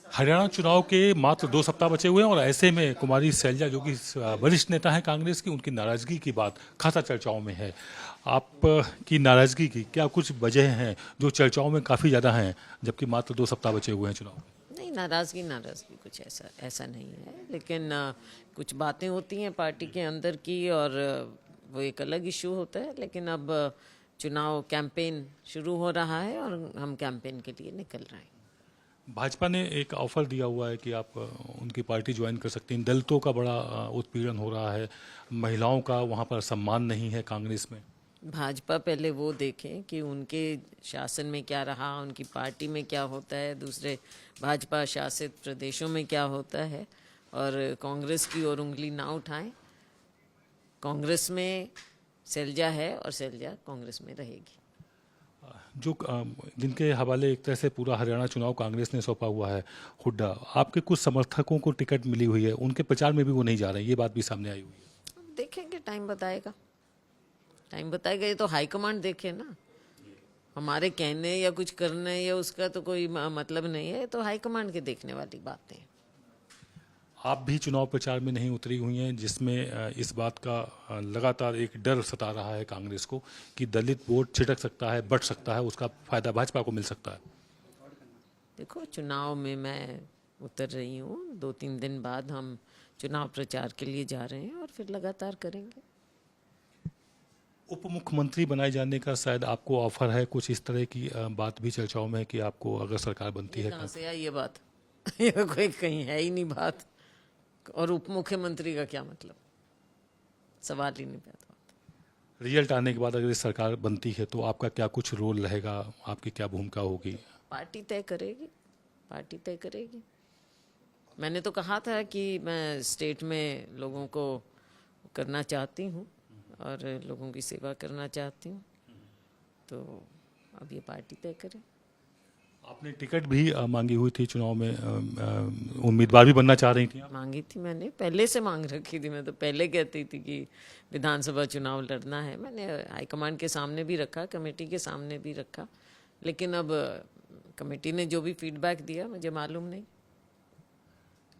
हरियाणा चुनाव के मात्र 2 सप्ताह बचे हुए हैं और ऐसे में कुमारी शैलजा जो कि वरिष्ठ नेता हैं कांग्रेस की, उनकी नाराजगी की बात खासा चर्चाओं में है। आप की नाराजगी की क्या कुछ वजह हैं जो चर्चाओं में काफ़ी ज़्यादा हैं, जबकि मात्र 2 सप्ताह बचे हुए हैं चुनाव? नहीं, नाराज़गी नाराज़गी कुछ ऐसा ऐसा नहीं है, लेकिन कुछ बातें होती हैं पार्टी के अंदर की, और वो एक अलग इशू होता है। लेकिन अब चुनाव कैंपेन शुरू हो रहा है और हम कैंपेन के लिए निकल रहे हैं। भाजपा ने एक ऑफर दिया हुआ है कि आप उनकी पार्टी ज्वाइन कर सकती हैं। दलितों का बड़ा उत्पीड़न हो रहा है, महिलाओं का वहाँ पर सम्मान नहीं है कांग्रेस में। भाजपा पहले वो देखें कि उनके शासन में क्या रहा, उनकी पार्टी में क्या होता है, दूसरे भाजपा शासित प्रदेशों में क्या होता है, और कांग्रेस की ओर उंगली ना उठाएं। कांग्रेस में शैलजा है और शैलजा कांग्रेस में रहेगी। जो जिनके हवाले एक तरह से पूरा हरियाणा चुनाव कांग्रेस ने सौंपा हुआ है, हुड्डा, आपके कुछ समर्थकों को टिकट मिली हुई है, उनके प्रचार में भी वो नहीं जा रहे हैं, ये बात भी सामने आई हुई है। देखेंगे, टाइम बताएगा। टाइम बताएगा, ये तो हाईकमांड देखे ना। हमारे कहने या कुछ करने या उसका तो कोई मतलब नहीं है, तो हाईकमांड के देखने वाली बातें। आप भी चुनाव प्रचार में नहीं उतरी हुई हैं, जिसमें इस बात का लगातार एक डर सता रहा है कांग्रेस को कि दलित वोट छिटक सकता है, बट सकता है, उसका फायदा भाजपा को मिल सकता है। देखो, चुनाव में मैं उतर रही हूँ। 2-3 दिन बाद हम चुनाव प्रचार के लिए जा रहे हैं और फिर लगातार करेंगे। उप मुख्यमंत्री बनाए जाने का शायद आपको ऑफर है, कुछ इस तरह की बात भी चर्चाओं में है कि आपको अगर सरकार बनती है। कहाँ से आई ये बात? ये कोई कहीं है ही नहीं बात। और उप मुख्यमंत्री का क्या मतलब? सवाल ही नहीं पैदा होता। रिजल्ट आने के बाद अगर इस सरकार बनती है तो आपका क्या कुछ रोल रहेगा, आपकी क्या भूमिका होगी? पार्टी तय करेगी, पार्टी तय करेगी। मैंने तो कहा था कि मैं स्टेट में लोगों को करना चाहती हूँ और लोगों की सेवा करना चाहती हूँ, तो अब ये पार्टी तय करे। आपने टिकट भी मांगी हुई थी चुनाव में, उम्मीदवार भी बनना चाह रही थी आप? मांगी थी, मैंने पहले से मांग रखी थी। मैं तो पहले कहती थी कि विधानसभा चुनाव लड़ना है। मैंने हाईकमांड के सामने भी रखा, कमेटी के सामने भी रखा, लेकिन अब कमेटी ने जो भी फीडबैक दिया मुझे मालूम नहीं।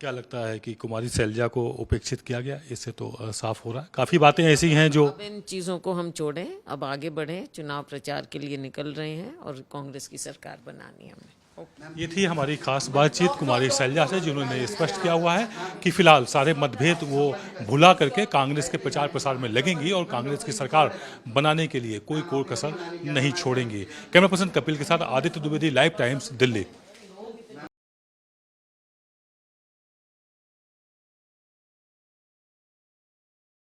क्या लगता है कि कुमारी शैलजा को उपेक्षित किया गया? इससे तो साफ हो रहा है, काफ़ी बातें ऐसी हैं जो अब इन चीज़ों को हम छोड़ें, अब आगे बढ़ें। चुनाव प्रचार के लिए निकल रहे हैं और कांग्रेस की सरकार बनानी है हमें। ये थी हमारी खास बातचीत कुमारी शैलजा से, जिन्होंने स्पष्ट किया हुआ है कि फिलहाल सारे मतभेद वो भुला करके कांग्रेस के प्रचार प्रसार में लगेंगी और कांग्रेस की सरकार बनाने के लिए कोई कसर नहीं छोड़ेंगी। कैमरा पर्सन कपिल के साथ आदित्य द्विवेदी, लाइव टाइम्स, दिल्ली।